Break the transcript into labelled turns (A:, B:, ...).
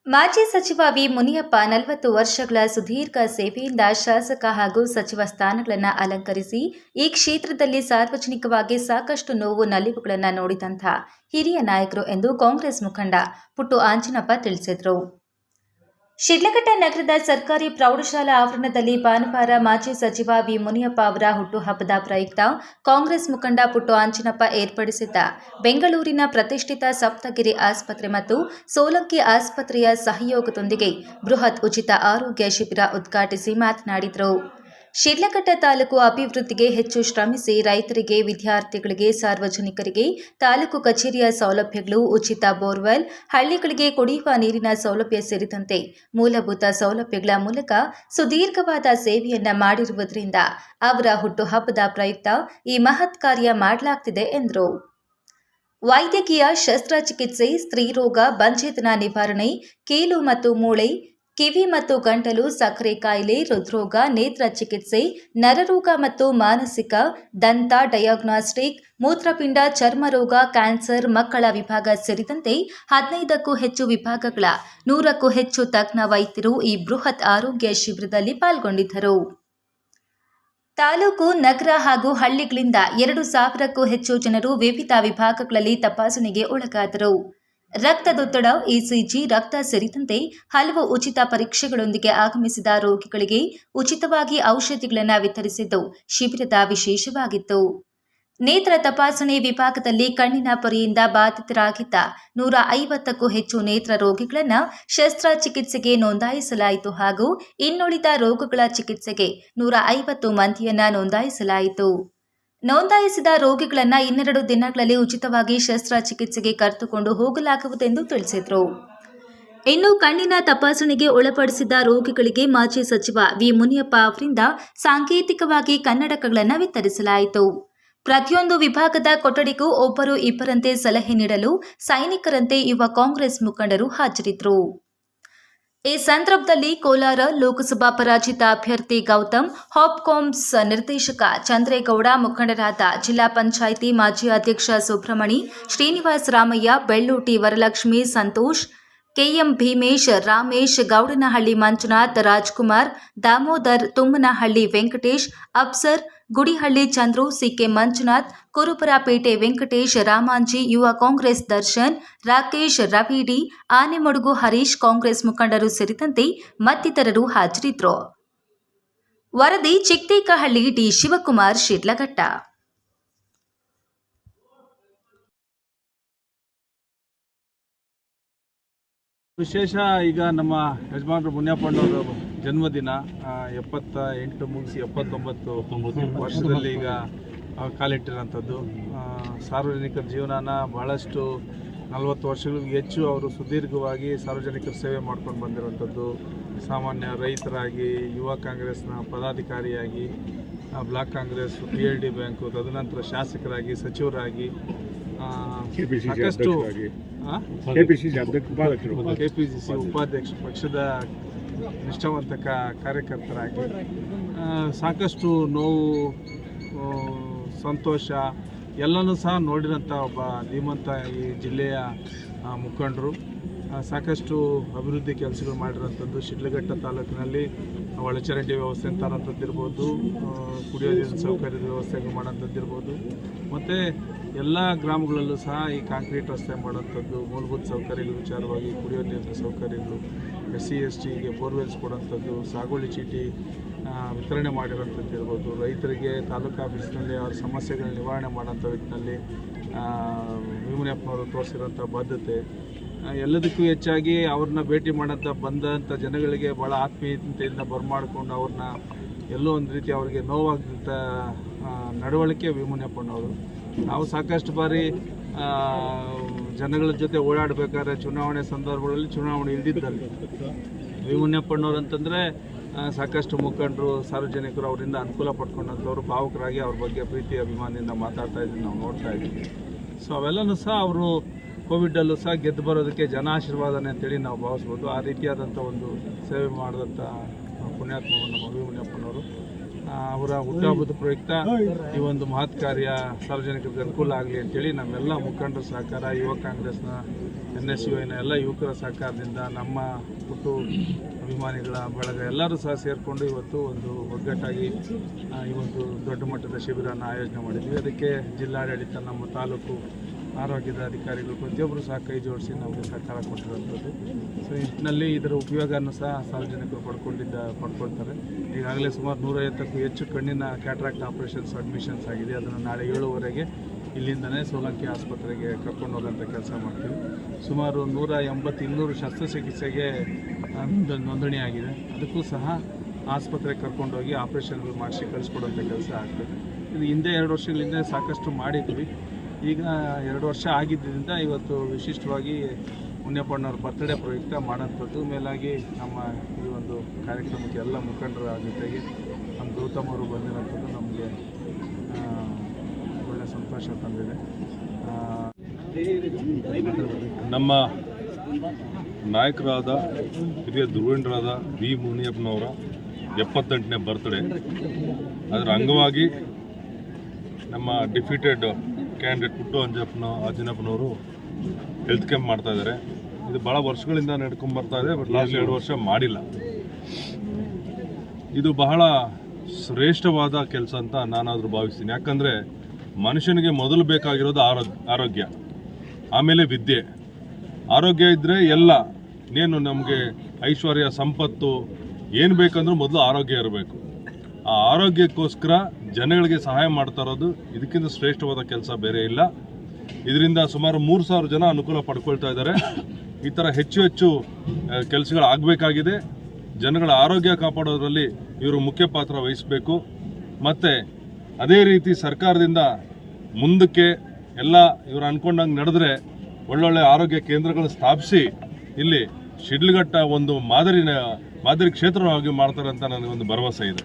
A: ಮಾಜಿ ಸಚಿವ ವಿ ಮುನಿಯಪ್ಪ 40 ವರ್ಷಗಳ ಸುದೀರ್ಘ ಸೇವೆಯಿಂದ ಶಾಸಕ ಹಾಗೂ ಸಚಿವ ಸ್ಥಾನಗಳನ್ನು ಅಲಂಕರಿಸಿ ಈ ಕ್ಷೇತ್ರದಲ್ಲಿ ಸಾರ್ವಜನಿಕವಾಗಿ ಸಾಕಷ್ಟು ನೋವು ನಲಿವುಗಳನ್ನು ನೋಡಿದಂಥ ಹಿರಿಯ ನಾಯಕರು ಎಂದು ಕಾಂಗ್ರೆಸ್ ಮುಖಂಡ ಪುಟ್ಟು ಆಂಜಿನಪ್ಪ ತಿಳಿಸಿದರು. ಶಿಡ್ಲಘಟ್ಟ ನಗರದ ಸರ್ಕಾರಿ ಪ್ರೌಢಶಾಲಾ ಆವರಣದಲ್ಲಿ ಭಾನುವಾರ ಮಾಜಿ ಸಚಿವ ವಿ ಮುನಿಯಪ್ಪ ಅವರ ಹುಟ್ಟುಹಬ್ಬದ ಪ್ರಯುಕ್ತ ಕಾಂಗ್ರೆಸ್ ಮುಖಂಡ ಪುಟ್ಟು ಆಂಜಿನಪ್ಪ ಏರ್ಪಡಿಸಿದ್ದ ಬೆಂಗಳೂರಿನ ಪ್ರತಿಷ್ಠಿತ ಸಪ್ತಗಿರಿ ಆಸ್ಪತ್ರೆ ಮತ್ತು ಸೋಲಂಕಿ ಆಸ್ಪತ್ರೆಯ ಸಹಯೋಗದೊಂದಿಗೆ ಬೃಹತ್ ಉಚಿತ ಆರೋಗ್ಯ ಶಿಬಿರ ಉದ್ಘಾಟಿಸಿ ಮಾತನಾಡಿದರು. ಶಿಡ್ಲಘಟ್ಟ ತಾಲೂಕು ಅಭಿವೃದ್ಧಿಗೆ ಹೆಚ್ಚು ಶ್ರಮಿಸಿ ರೈತರಿಗೆ, ವಿದ್ಯಾರ್ಥಿಗಳಿಗೆ, ಸಾರ್ವಜನಿಕರಿಗೆ ತಾಲೂಕು ಕಚೇರಿಯ ಸೌಲಭ್ಯಗಳು, ಉಚಿತ ಬೋರ್ವೆಲ್, ಹಳ್ಳಿಗಳಿಗೆ ಕುಡಿಯುವ ನೀರಿನ ಸೌಲಭ್ಯ ಸೇರಿದಂತೆ ಮೂಲಭೂತ ಸೌಲಭ್ಯಗಳ ಮೂಲಕ ಸುದೀರ್ಘವಾದ ಸೇವೆಯನ್ನ ಮಾಡಿರುವುದರಿಂದ ಅವರ ಹುಟ್ಟುಹಬ್ಬದ ಪ್ರಯುಕ್ತ ಈ ಮಹತ್ ಕಾರ್ಯ ಮಾಡಲಾಗ್ತಿದೆ ಎಂದರು. ವೈದ್ಯಕೀಯ ಶಸ್ತ್ರಚಿಕಿತ್ಸೆ, ಸ್ತ್ರೀರೋಗ, ಬಂಜೆತನ ನಿವಾರಣೆ, ಕೀಲು ಮತ್ತು ಮೂಳೆ, ಕಿವಿ ಮತ್ತು ಗಂಟಲು, ಸಕ್ಕರೆ ಕಾಯಿಲೆ, ಹೃದ್ರೋಗ, ನೇತ್ರ ಚಿಕಿತ್ಸೆ, ನರರೋಗ ಮತ್ತು ಮಾನಸಿಕ, ದಂತ ಡಯಾಗ್ನಾಸ್ಟಿಕ್, ಮೂತ್ರಪಿಂಡ, ಚರ್ಮರೋಗ, ಕ್ಯಾನ್ಸರ್, ಮಕ್ಕಳ ವಿಭಾಗ ಸೇರಿದಂತೆ 15ಕ್ಕೂ ಹೆಚ್ಚು ವಿಭಾಗಗಳ 100ಕ್ಕೂ ಹೆಚ್ಚು ತಜ್ಞ ವೈದ್ಯರು ಈ ಬೃಹತ್ ಆರೋಗ್ಯ ಶಿಬಿರದಲ್ಲಿ ಪಾಲ್ಗೊಂಡಿದ್ದರು. ತಾಲೂಕು, ನಗರ ಹಾಗೂ ಹಳ್ಳಿಗಳಿಂದ 2,000ಕ್ಕೂ ಹೆಚ್ಚು ಜನರು ವಿವಿಧ ವಿಭಾಗಗಳಲ್ಲಿ ತಪಾಸಣೆಗೆ ಒಳಗಾದರು. ರಕ್ತದೊತ್ತಡ, ಇಸಿಜಿ, ರಕ್ತ ಸೇರಿದಂತೆ ಹಲವು ಉಚಿತ ಪರೀಕ್ಷೆಗಳೊಂದಿಗೆ ಆಗಮಿಸಿದ ರೋಗಿಗಳಿಗೆ ಉಚಿತವಾಗಿ ಔಷಧಿಗಳನ್ನು ವಿತರಿಸಿದ್ದು ಶಿಬಿರದ ವಿಶೇಷವಾಗಿತ್ತು. ನೇತ್ರ ತಪಾಸಣೆ ವಿಭಾಗದಲ್ಲಿ ಕಣ್ಣಿನ ಪೊರೆಯಿಂದ ಬಾಧಿತರಾಗಿದ್ದ 150ಕ್ಕೂ ಹೆಚ್ಚು ನೇತ್ರ ರೋಗಿಗಳನ್ನು ಶಸ್ತ್ರಚಿಕಿತ್ಸೆಗೆ ನೋಂದಾಯಿಸಲಾಯಿತು ಹಾಗೂ ಇನ್ನುಳಿದ ರೋಗಗಳ ಚಿಕಿತ್ಸೆಗೆ 150 ಮಂದಿಯನ್ನು ನೋಂದಾಯಿಸಲಾಯಿತು. ನೋಂದಾಯಿಸಿದ ರೋಗಿಗಳನ್ನು 12 ದಿನಗಳಲ್ಲಿ ಉಚಿತವಾಗಿ ಶಸ್ತ್ರಚಿಕಿತ್ಸೆಗೆ ಕರೆದುಕೊಂಡು ಹೋಗಲಾಗುವುದೆಂದು ತಿಳಿಸಿದರು. ಇನ್ನು ಕಣ್ಣಿನ ತಪಾಸಣೆಗೆ ಒಳಪಡಿಸಿದ ರೋಗಿಗಳಿಗೆ ಮಾಜಿ ಸಚಿವ ವಿ ಮುನಿಯಪ್ಪ ಅವರಿಂದ ಸಾಂಕೇತಿಕವಾಗಿ ಕನ್ನಡಕಗಳನ್ನು ವಿತರಿಸಲಾಯಿತು. ಪ್ರತಿಯೊಂದು ವಿಭಾಗದ ಕೊಠಡಿಗೂ ಒಬ್ಬರು ಇಬ್ಬರಂತೆ ಸಲಹೆ ನೀಡಲು ಸೈನಿಕರಂತೆ ಯುವ ಕಾಂಗ್ರೆಸ್ ಮುಖಂಡರು ಹಾಜರಿದ್ದರು. ಈ ಸಂದರ್ಭದಲ್ಲಿ ಕೋಲಾರ ಲೋಕಸಭಾ ಪರಾಜಿತ ಅಭ್ಯರ್ಥಿ ಗೌತಮ್, ಹಾಪ್ಕಾಮ್ಸ್ ನಿರ್ದೇಶಕ ಚಂದ್ರೇಗೌಡ, ಮುಖಂಡರಾದ ಜಿಲ್ಲಾ ಪಂಚಾಯಿತಿ ಮಾಜಿ ಅಧ್ಯಕ್ಷ ಸುಬ್ರಹ್ಮಣಿ, ಶ್ರೀನಿವಾಸ ರಾಮಯ್ಯ, ಬೆಳ್ಳೂಟಿ ವರಲಕ್ಷ್ಮಿ, ಸಂತೋಷ್, ಕೆಎಂ ಭೀಮೇಶ್, ರಾಮೇಶ್, ಗೌಡನಹಳ್ಳಿ ಮಂಜುನಾಥ್, ರಾಜ್ಕುಮಾರ್, ದಾಮೋದರ್, ತುಮ್ಮನಹಳ್ಳಿ ವೆಂಕಟೇಶ್, ಅಬ್ಸರ್, ಗುಡಿಹಳ್ಳಿ ಚಂದ್ರು, ಸಿಕೆ ಮಂಜುನಾಥ್, ಕುರುಬರಪೇಟೆ ವೆಂಕಟೇಶ್, ರಾಮಾಂಜಿ, ಯುವ ಕಾಂಗ್ರೆಸ್ ದರ್ಶನ್, ರಾಕೇಶ್, ರವಿಡಿ, ಆನೆಮಡುಗು ಹರೀಶ್, ಕಾಂಗ್ರೆಸ್ ಮುಖಂಡರು ಸೇರಿದಂತೆ ಮತ್ತಿತರರು ಹಾಜರಿದ್ದರು. ವರದಿ ಚಿಕ್ತೇಕಹಳ್ಳಿ ಡಿ. ಶಿವಕುಮಾರ್, ಶಿಡ್ಲಘಟ್ಟ.
B: ವಿಶೇಷ ಈಗ ನಮ್ಮ ಯಜಮಾನರು ಮುನಿಯಪ್ಪನವರು ಜನ್ಮದಿನ 78 ಮುಗಿಸಿ 79 ವರ್ಷದಲ್ಲಿ ಈಗ ಕಾಲಿಟ್ಟಿರೋಂಥದ್ದು. ಸಾರ್ವಜನಿಕರ ಜೀವನನ ಬಹಳಷ್ಟು 40 ವರ್ಷಗಳಿಗೂ ಹೆಚ್ಚು ಅವರು ಸುದೀರ್ಘವಾಗಿ ಸಾರ್ವಜನಿಕರ ಸೇವೆ ಮಾಡ್ಕೊಂಡು ಬಂದಿರುವಂಥದ್ದು. ಸಾಮಾನ್ಯ ರೈತರಾಗಿ, ಯುವ ಕಾಂಗ್ರೆಸ್ನ ಪದಾಧಿಕಾರಿಯಾಗಿ, ಬ್ಲಾಕ್ ಕಾಂಗ್ರೆಸ್, PLD ಬ್ಯಾಂಕು, ತದನಂತರ ಶಾಸಕರಾಗಿ, ಸಚಿವರಾಗಿ, ಸಾಕಷ್ಟು KPCC ಉಪಾಧ್ಯಕ್ಷ, ಪಕ್ಷದ ನಿಷ್ಠಾವಂತ ಕಾರ್ಯಕರ್ತರಾಗಿ ಸಾಕಷ್ಟು ನೋವು, ಸಂತೋಷ ಎಲ್ಲನೂ ಸಹ ನೋಡಿರೋಂಥ ಒಬ್ಬ ಧೀಮಂತ ಈ ಜಿಲ್ಲೆಯ ಮುಖಂಡರು. ಸಾಕಷ್ಟು ಅಭಿವೃದ್ಧಿ ಕೆಲಸಗಳು ಮಾಡಿರೋಂಥದ್ದು. ಶಿಡ್ಲಘಟ್ಟ ತಾಲೂಕಿನಲ್ಲಿ ಒಳಚರಂಡಿ ವ್ಯವಸ್ಥೆ ತರೋಂಥದ್ದಿರ್ಬೋದು, ಕುಡಿಯೋ ನೀರಿನ ಸೌಕರ್ಯದ ವ್ಯವಸ್ಥೆಗಳು ಮಾಡೋಂಥದ್ದಿರ್ಬೋದು, ಮತ್ತು ಎಲ್ಲ ಗ್ರಾಮಗಳಲ್ಲೂ ಸಹ ಈ ಕಾಂಕ್ರೀಟ್ ರಸ್ತೆ ಮಾಡೋಂಥದ್ದು, ಮೂಲಭೂತ ಸೌಕರ್ಯಗಳ ವಿಚಾರವಾಗಿ ಕುಡಿಯೋ ನೀರಿನ ಸೌಕರ್ಯಗಳು, SC STಗೆ ಬೋರ್ವೆಲ್ಸ್ ಕೊಡೋಂಥದ್ದು, ಸಾಗುವಳಿ ಚೀಟಿ ವಿತರಣೆ ಮಾಡಿರೋಂಥದ್ದು ಇರ್ಬೋದು, ರೈತರಿಗೆ ತಾಲೂಕು ಆಫೀಸ್ನಲ್ಲಿ ಅವ್ರ ಸಮಸ್ಯೆಗಳ ನಿವಾರಣೆ ಮಾಡೋಂಥ ನಿಟ್ಟಿನಲ್ಲಿ ವಿ ಮುನಿಯಪ್ಪನವರು ತೋರಿಸಿರೋಂಥ ಬದ್ಧತೆ, ಎಲ್ಲದಕ್ಕೂ ಹೆಚ್ಚಾಗಿ ಅವ್ರನ್ನ ಭೇಟಿ ಮಾಡೋಂಥ ಬಂದಂಥ ಜನಗಳಿಗೆ ಭಾಳ ಆತ್ಮೀಯತೆಯಿಂದ ಬರಮಾಡ್ಕೊಂಡು ಅವ್ರನ್ನ ಎಲ್ಲೋ ಒಂದು ರೀತಿ ಅವ್ರಿಗೆ ನೋವಾಗ್ದಂಥ ನಡವಳಿಕೆ ವಿ ಮುನಿಯಪ್ಪನವರು. ನಾವು ಸಾಕಷ್ಟು ಬಾರಿ ಜನಗಳ ಜೊತೆ ಓಡಾಡಬೇಕಾದ್ರೆ ಚುನಾವಣೆ ಸಂದರ್ಭಗಳಲ್ಲಿ ಚುನಾವಣೆ ಇಲ್ದಿದ್ದಲ್ಲಿ ವಿ ಮುನಿಯಪ್ಪನವ್ರು ಅಂತಂದರೆ ಸಾಕಷ್ಟು ಮುಖಂಡರು, ಸಾರ್ವಜನಿಕರು ಅವರಿಂದ ಅನುಕೂಲ ಪಡ್ಕೊಂಡಂಥವ್ರು ಭಾವುಕರಾಗಿ ಅವ್ರ ಬಗ್ಗೆ ಪ್ರೀತಿ ಅಭಿಮಾನದಿಂದ ಮಾತಾಡ್ತಾ ಇದ್ದೀವಿ, ನಾವು ನೋಡ್ತಾ ಇದ್ದೀವಿ. ಸೊ ಅವೆಲ್ಲನೂ ಸಹ ಅವರು ಕೋವಿಡಲ್ಲೂ ಸಹ ಗೆದ್ದು ಬರೋದಕ್ಕೆ ಜನ ಆಶೀರ್ವಾದನೆ ಅಂತೇಳಿ ನಾವು ಭಾವಿಸ್ಬೋದು. ಆ ರೀತಿಯಾದಂಥ ಒಂದು ಸೇವೆ ಮಾಡಿದಂಥ ಪುಣ್ಯಾತ್ಮವನ್ನು ವಿ ಮುನಿಯಪ್ಪನವರು ಅವರ ಹುಟ್ಟುಹಬ್ಬದ ಪ್ರಯುಕ್ತ ಈ ಒಂದು ಮಹತ್ ಕಾರ್ಯ ಸಾರ್ವಜನಿಕರಿಗೆ ಅನುಕೂಲ ಆಗಲಿ ಅಂತೇಳಿ ನಮ್ಮೆಲ್ಲ ಮುಖಂಡರ ಸಹಕಾರ, ಯುವ ಕಾಂಗ್ರೆಸ್ನ NSUIನ ಎಲ್ಲ ಯುವಕರ ಸಹಕಾರದಿಂದ ನಮ್ಮ ಹುಟ್ಟು ಅಭಿಮಾನಿಗಳ ಬಳಗ ಎಲ್ಲರೂ ಸಹ ಸೇರಿಕೊಂಡು ಇವತ್ತು ಒಂದು ಒಗ್ಗಟ್ಟಾಗಿ ಈ ಒಂದು ದೊಡ್ಡ ಮಟ್ಟದ ಶಿಬಿರನ ಆಯೋಜನೆ ಮಾಡಿದ್ವಿ. ಅದಕ್ಕೆ ಜಿಲ್ಲಾಡಳಿತ, ನಮ್ಮ ತಾಲೂಕು ಆರೋಗ್ಯದ ಅಧಿಕಾರಿಗಳು ಪ್ರತಿಯೊಬ್ಬರು ಸಹ ಕೈ ಜೋಡಿಸಿ ನಮಗೆ ಸಹಕಾರ ಕೊಟ್ಟಿರುವಂಥದ್ದು. ಸೊ ಈ ನಿಟ್ಟಿನಲ್ಲಿ ಇದರ ಉಪಯೋಗವನ್ನು ಸಹ ಸಾರ್ವಜನಿಕರು ಪಡ್ಕೊಳ್ತಾರೆ. ಈಗಾಗಲೇ ಸುಮಾರು 150ಕ್ಕೂ ಹೆಚ್ಚು ಕಣ್ಣಿನ ಕ್ಯಾಟ್ರಾಕ್ಟ್ ಆಪರೇಷನ್ಸ್ ಅಡ್ಮಿಷನ್ಸ್ ಆಗಿದೆ. ಅದನ್ನು ನಾಳೆ 7:15ಗೆ ಇಲ್ಲಿಂದನೇ ಸೋಲಂಕಿ ಆಸ್ಪತ್ರೆಗೆ ಕರ್ಕೊಂಡು ಹೋಗೋಂಥ ಕೆಲಸ ಮಾಡ್ತೀವಿ. ಸುಮಾರು 180-200 ಶಸ್ತ್ರಚಿಕಿತ್ಸೆಗೆ ನೋಂದಣಿ ಆಗಿದೆ. ಅದಕ್ಕೂ ಸಹ ಆಸ್ಪತ್ರೆಗೆ ಕರ್ಕೊಂಡೋಗಿ ಆಪರೇಷನ್ಗಳು ಮಾಡಿಸಿ ಕಳಿಸ್ಕೊಡುವಂಥ ಕೆಲಸ ಆಗ್ತದೆ. ಇದು ಹಿಂದೆ 2 ವರ್ಷಗಳ ಹಿಂದೆ ಸಾಕಷ್ಟು ಮಾಡಿದ್ವಿ. ಈಗ 2 ವರ್ಷ ಆಗಿದ್ದರಿಂದ ಇವತ್ತು ವಿಶಿಷ್ಟವಾಗಿ ಮುನಿಯಪ್ಪಣ್ಣವ್ರ ಬರ್ತ್ಡೇ ಪ್ರಯುಕ್ತ ಮಾಡೋಂಥದ್ದು. ಮೇಲಾಗಿ ನಮ್ಮ ಈ ಒಂದು ಕಾರ್ಯಕ್ರಮಕ್ಕೆ ಎಲ್ಲ ಮುಖಂಡರ ಜೊತೆಗೆ ನಮ್ಮ ಗೌತಮ್ ಅವರು ಬಂದಿರೋಂಥದ್ದು ನಮಗೆ ಒಳ್ಳೆಯ ಸಂತೋಷ ತಂದಿದೆ.
C: ನಮ್ಮ ನಾಯಕರಾದ ಹಿರಿಯ ಧುರೀಣರಾದ ವಿ ಮುನಿಯಪ್ಪನವರ 78ನೇ ಬರ್ತ್ಡೇ. ಅದರ ಅಂಗವಾಗಿ ನಮ್ಮ ಡಿಫೀಟೆಡ್ ಕ್ಯಾಂಡಿಡೇಟ್ ಪುಟ್ಟು ಅಂಜನಪ್ಪನವರು ಹೆಲ್ತ್ ಕ್ಯಾಂಪ್ ಮಾಡ್ತಾ ಇದ್ದಾರೆ. ಇದು ಭಾಳ ವರ್ಷಗಳಿಂದ ನಡ್ಕೊಂಡ್ಬರ್ತಾ ಇದೆ, ಬಟ್ ಲಾಸ್ಟ್ 2 ವರ್ಷ ಮಾಡಿಲ್ಲ. ಇದು ಬಹಳ ಶ್ರೇಷ್ಠವಾದ ಕೆಲಸ ಅಂತ ನಾನಾದರೂ ಭಾವಿಸ್ತೀನಿ. ಯಾಕಂದರೆ ಮನುಷ್ಯನಿಗೆ ಮೊದಲು ಬೇಕಾಗಿರೋದು ಆರೋಗ್ಯ, ಆಮೇಲೆ ವಿದ್ಯೆ. ಆರೋಗ್ಯ ಇದ್ದರೆ ಎಲ್ಲ, ಇನ್ನೇನು ನಮಗೆ ಐಶ್ವರ್ಯ ಸಂಪತ್ತು ಏನು ಬೇಕಂದ್ರೂ ಮೊದಲು ಆರೋಗ್ಯ ಇರಬೇಕು. ಆ ಆರೋಗ್ಯಕ್ಕೋಸ್ಕರ ಜನಗಳಿಗೆ ಸಹಾಯ ಮಾಡ್ತಾ ಇರೋದು ಇದಕ್ಕಿಂತ ಶ್ರೇಷ್ಠವಾದ ಕೆಲಸ ಬೇರೆ ಇಲ್ಲ. ಇದರಿಂದ ಸುಮಾರು 3,000 ಜನ ಅನುಕೂಲ ಪಡ್ಕೊಳ್ತಾ ಇದ್ದಾರೆ. ಈ ಥರ ಹೆಚ್ಚು ಹೆಚ್ಚು ಕೆಲಸಗಳು ಆಗಬೇಕಾಗಿದೆ. ಜನಗಳ ಆರೋಗ್ಯ ಕಾಪಾಡೋದ್ರಲ್ಲಿ ಇವರು ಮುಖ್ಯ ಪಾತ್ರ ವಹಿಸಬೇಕು. ಮತ್ತು ಅದೇ ರೀತಿ ಸರ್ಕಾರದಿಂದ ಮುಂದಕ್ಕೆ ಎಲ್ಲ ಇವರು ಅಂದ್ಕೊಂಡಂಗೆ ನಡೆದ್ರೆ ಒಳ್ಳೊಳ್ಳೆ ಆರೋಗ್ಯ ಕೇಂದ್ರಗಳನ್ನು ಸ್ಥಾಪಿಸಿ ಇಲ್ಲಿ ಶಿಡ್ಲಘಟ್ಟ ಒಂದು ಮಾದರಿ ಕ್ಷೇತ್ರವಾಗಿ ಮಾಡ್ತಾರೆ ಅಂತ ನನಗೊಂದು ಭರವಸೆ ಇದೆ.